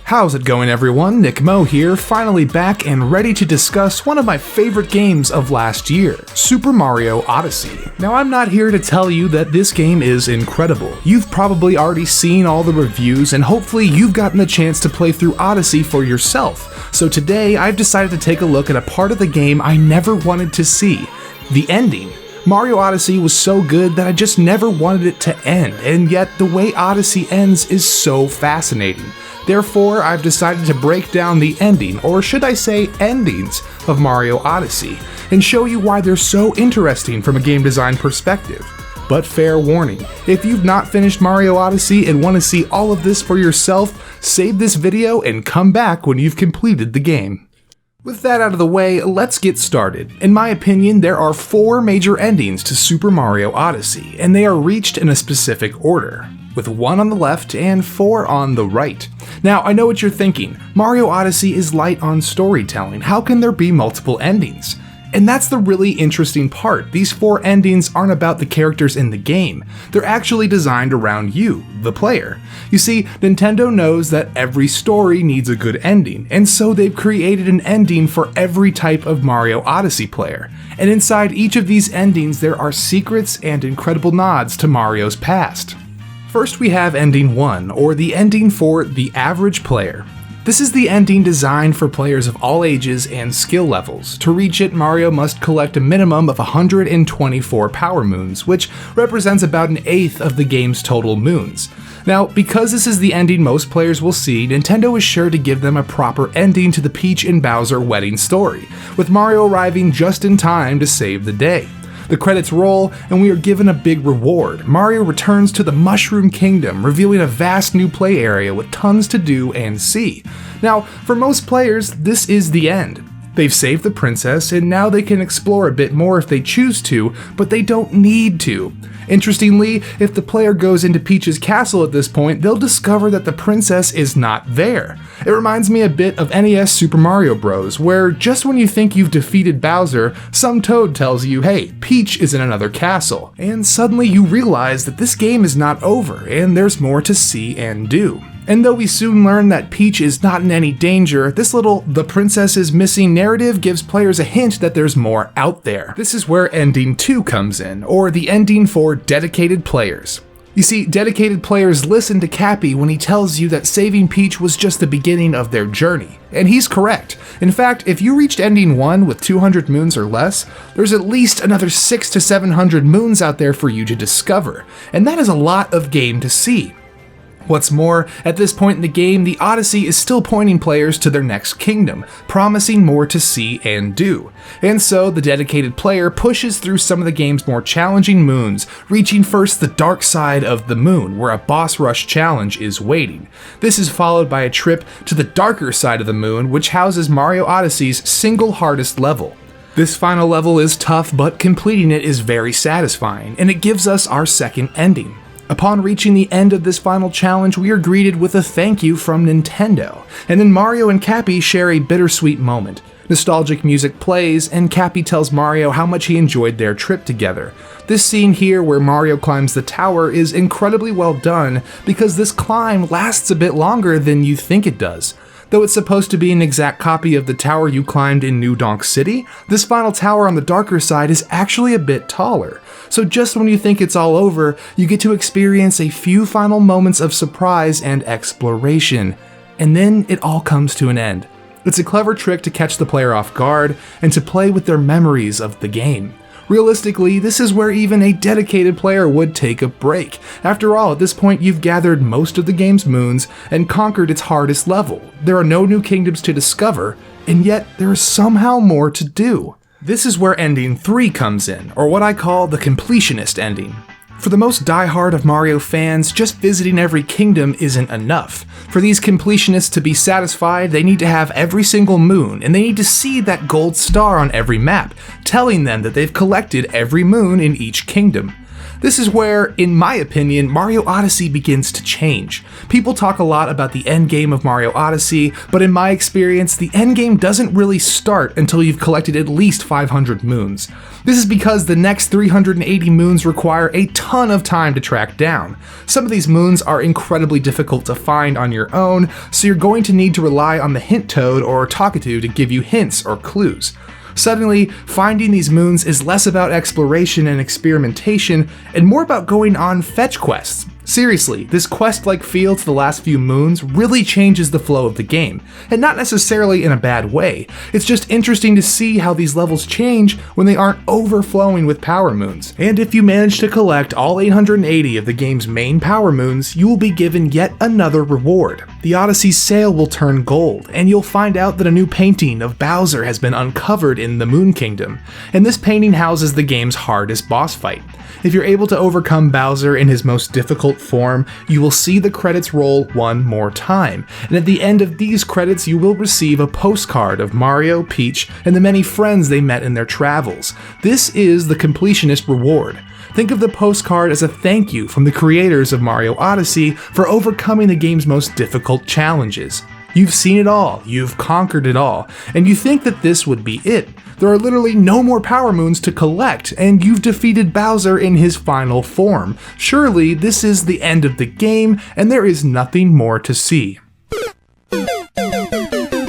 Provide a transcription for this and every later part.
How's it going, everyone? Nick Mo here, finally back and ready to discuss one of my favorite games of last year, Super Mario Odyssey. Now, I'm not here to tell you that this game is incredible. You've probably already seen all the reviews, and hopefully you've gotten the chance to play through Odyssey for yourself. So today, I've decided to take a look at a part of the game I never wanted to see, the ending. Mario Odyssey was so good that I just never wanted it to end, and yet the way Odyssey ends is so fascinating. Therefore, I've decided to break down the ending, or should I say endings, of Mario Odyssey, and show you why they're so interesting from a game design perspective. But fair warning, if you've not finished Mario Odyssey and want to see all of this for yourself, save this video and come back when you've completed the game. With that out of the way, let's get started. In my opinion, there are 4 major endings to Super Mario Odyssey, and they are reached in a specific order, with 1 on the left and 4 on the right. Now, I know what you're thinking, Mario Odyssey is light on storytelling, how can there be multiple endings? And that's the really interesting part. These 4 endings aren't about the characters in the game. They're actually designed around you, the player. You see, Nintendo knows that every story needs a good ending, and so they've created an ending for every type of Mario Odyssey player. And inside each of these endings, there are secrets and incredible nods to Mario's past. First, we have Ending 1, or the ending for the average player. This is the ending designed for players of all ages and skill levels. To reach it, Mario must collect a minimum of 124 power moons, which represents about an eighth of the game's total moons. Now, because this is the ending most players will see, Nintendo is sure to give them a proper ending to the Peach and Bowser wedding story, with Mario arriving just in time to save the day. The credits roll, and we are given a big reward. Mario returns to the Mushroom Kingdom, revealing a vast new play area with tons to do and see. Now, for most players, this is the end. They've saved the princess, and now they can explore a bit more if they choose to, but they don't need to. Interestingly, if the player goes into Peach's castle at this point, they'll discover that the princess is not there. It reminds me a bit of NES Super Mario Bros., where just when you think you've defeated Bowser, some toad tells you, hey, Peach is in another castle. And suddenly you realize that this game is not over, and there's more to see and do. And though we soon learn that Peach is not in any danger, this little "the princess is missing" narrative gives players a hint that there's more out there. This is where Ending 2 comes in, or the ending for dedicated players. You see, dedicated players listen to Cappy when he tells you that saving Peach was just the beginning of their journey. And he's correct. In fact, if you reached Ending 1 with 200 moons or less, there's at least another 600 to 700 moons out there for you to discover. And that is a lot of game to see. What's more, at this point in the game, the Odyssey is still pointing players to their next kingdom, promising more to see and do. And so, the dedicated player pushes through some of the game's more challenging moons, reaching first the dark side of the moon, where a boss rush challenge is waiting. This is followed by a trip to the darker side of the moon, which houses Mario Odyssey's single hardest level. This final level is tough, but completing it is very satisfying, and it gives us our second ending. Upon reaching the end of this final challenge, we are greeted with a thank you from Nintendo, and then Mario and Cappy share a bittersweet moment. Nostalgic music plays, and Cappy tells Mario how much he enjoyed their trip together. This scene here where Mario climbs the tower is incredibly well done because this climb lasts a bit longer than you think it does. Though it's supposed to be an exact copy of the tower you climbed in New Donk City, this final tower on the darker side is actually a bit taller. So just when you think it's all over, you get to experience a few final moments of surprise and exploration. And then it all comes to an end. It's a clever trick to catch the player off guard and to play with their memories of the game. Realistically, this is where even a dedicated player would take a break. After all, at this point you've gathered most of the game's moons and conquered its hardest level. There are no new kingdoms to discover, and yet there is somehow more to do. This is where Ending 3 comes in, or what I call the Completionist ending. For the most diehard of Mario fans, just visiting every kingdom isn't enough. For these completionists to be satisfied, they need to have every single moon, and they need to see that gold star on every map, telling them that they've collected every moon in each kingdom. This is where, in my opinion, Mario Odyssey begins to change. People talk a lot about the endgame of Mario Odyssey, but in my experience, the endgame doesn't really start until you've collected at least 500 moons. This is because the next 380 moons require a ton of time to track down. Some of these moons are incredibly difficult to find on your own, so you're going to need to rely on the Hint Toad or Talkatoo to give you hints or clues. Suddenly, finding these moons is less about exploration and experimentation and more about going on fetch quests. Seriously, this quest-like feel to the last few moons really changes the flow of the game, and not necessarily in a bad way. It's just interesting to see how these levels change when they aren't overflowing with power moons. And if you manage to collect all 880 of the game's main power moons, you will be given yet another reward. The Odyssey's sail will turn gold, and you'll find out that a new painting of Bowser has been uncovered in the Moon Kingdom, and this painting houses the game's hardest boss fight. If you're able to overcome Bowser in his most difficult form, you will see the credits roll one more time, and at the end of these credits you will receive a postcard of Mario, Peach, and the many friends they met in their travels. This is the Completionist reward. Think of the postcard as a thank you from the creators of Mario Odyssey for overcoming the game's most difficult challenges. You've seen it all, you've conquered it all, and you think that this would be it. There are literally no more power moons to collect, and you've defeated Bowser in his final form. Surely this is the end of the game, and there is nothing more to see.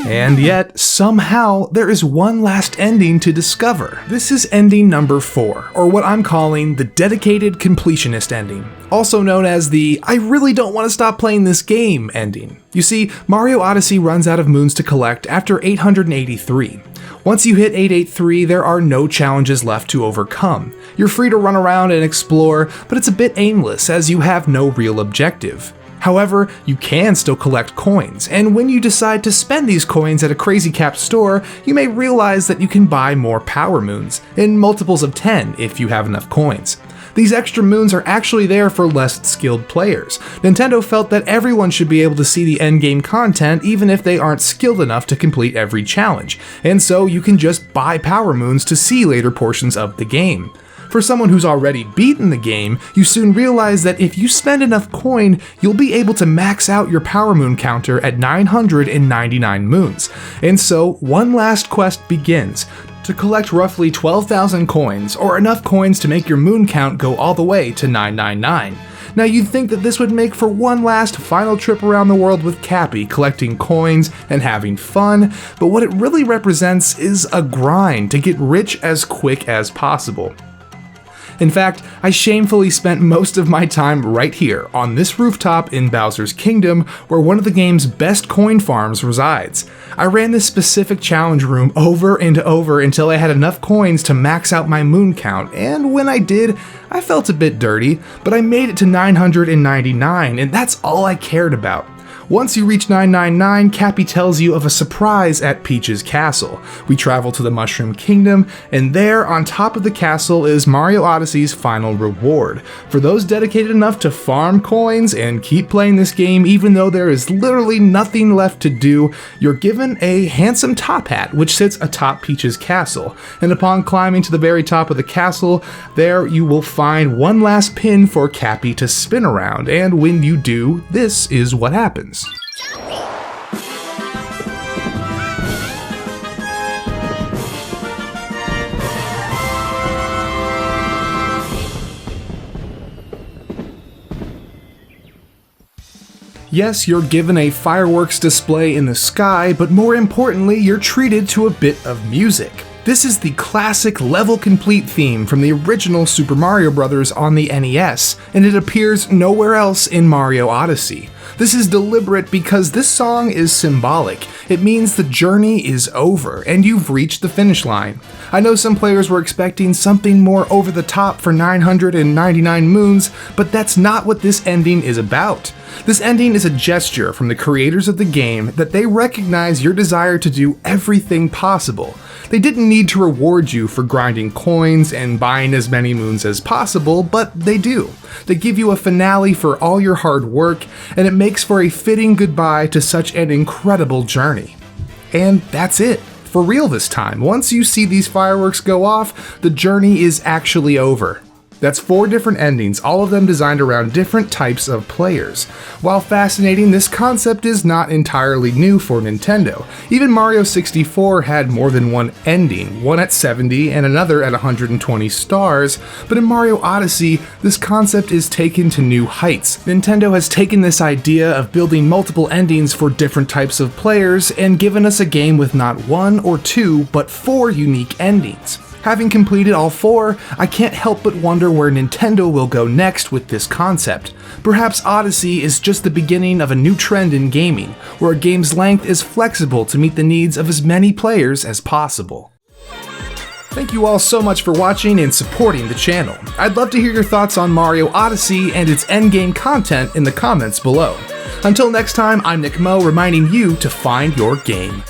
And yet, somehow, there is one last ending to discover. This is ending number 4, or what I'm calling the dedicated completionist ending, also known as the I really don't want to stop playing this game ending. You see, Mario Odyssey runs out of moons to collect after 883. Once you hit 883, there are no challenges left to overcome. You're free to run around and explore, but it's a bit aimless as you have no real objective. However, you can still collect coins, and when you decide to spend these coins at a Crazy Cap store, you may realize that you can buy more power moons, in multiples of 10 if you have enough coins. These extra moons are actually there for less skilled players. Nintendo felt that everyone should be able to see the endgame content even if they aren't skilled enough to complete every challenge, and so you can just buy power moons to see later portions of the game. For someone who's already beaten the game, you soon realize that if you spend enough coin, you'll be able to max out your power moon counter at 999 moons. And so, one last quest begins. To collect roughly 12,000 coins, or enough coins to make your moon count go all the way to 999. Now you'd think that this would make for one last final trip around the world with Cappy, collecting coins and having fun, but what it really represents is a grind to get rich as quick as possible. In fact, I shamefully spent most of my time right here, on this rooftop in Bowser's Kingdom, where one of the game's best coin farms resides. I ran this specific challenge room over and over until I had enough coins to max out my moon count, and when I did, I felt a bit dirty, but I made it to 999, and that's all I cared about. Once you reach 999, Cappy tells you of a surprise at Peach's castle. We travel to the Mushroom Kingdom, and there, on top of the castle, is Mario Odyssey's final reward. For those dedicated enough to farm coins and keep playing this game even though there is literally nothing left to do, you're given a handsome top hat which sits atop Peach's castle. And upon climbing to the very top of the castle, there you will find one last pin for Cappy to spin around, and when you do, this is what happens. Yes, you're given a fireworks display in the sky, but more importantly, you're treated to a bit of music. This is the classic level complete theme from the original Super Mario Bros. On the NES, and it appears nowhere else in Mario Odyssey. This is deliberate because this song is symbolic. It means the journey is over, and you've reached the finish line. I know some players were expecting something more over the top for 999 moons, but that's not what this ending is about. This ending is a gesture from the creators of the game that they recognize your desire to do everything possible. They didn't need to reward you for grinding coins and buying as many moons as possible, but they do. They give you a finale for all your hard work, and it makes for a fitting goodbye to such an incredible journey. And that's it. For real this time. Once you see these fireworks go off, the journey is actually over. That's 4 different endings, all of them designed around different types of players. While fascinating, this concept is not entirely new for Nintendo. Even Mario 64 had more than one ending, one at 70 and another at 120 stars, but in Mario Odyssey, this concept is taken to new heights. Nintendo has taken this idea of building multiple endings for different types of players and given us a game with not 1 or 2, but 4 unique endings. Having completed all 4, I can't help but wonder where Nintendo will go next with this concept. Perhaps Odyssey is just the beginning of a new trend in gaming, where a game's length is flexible to meet the needs of as many players as possible. Thank you all so much for watching and supporting the channel. I'd love to hear your thoughts on Mario Odyssey and its endgame content in the comments below. Until next time, I'm Nick Mo, reminding you to find your game.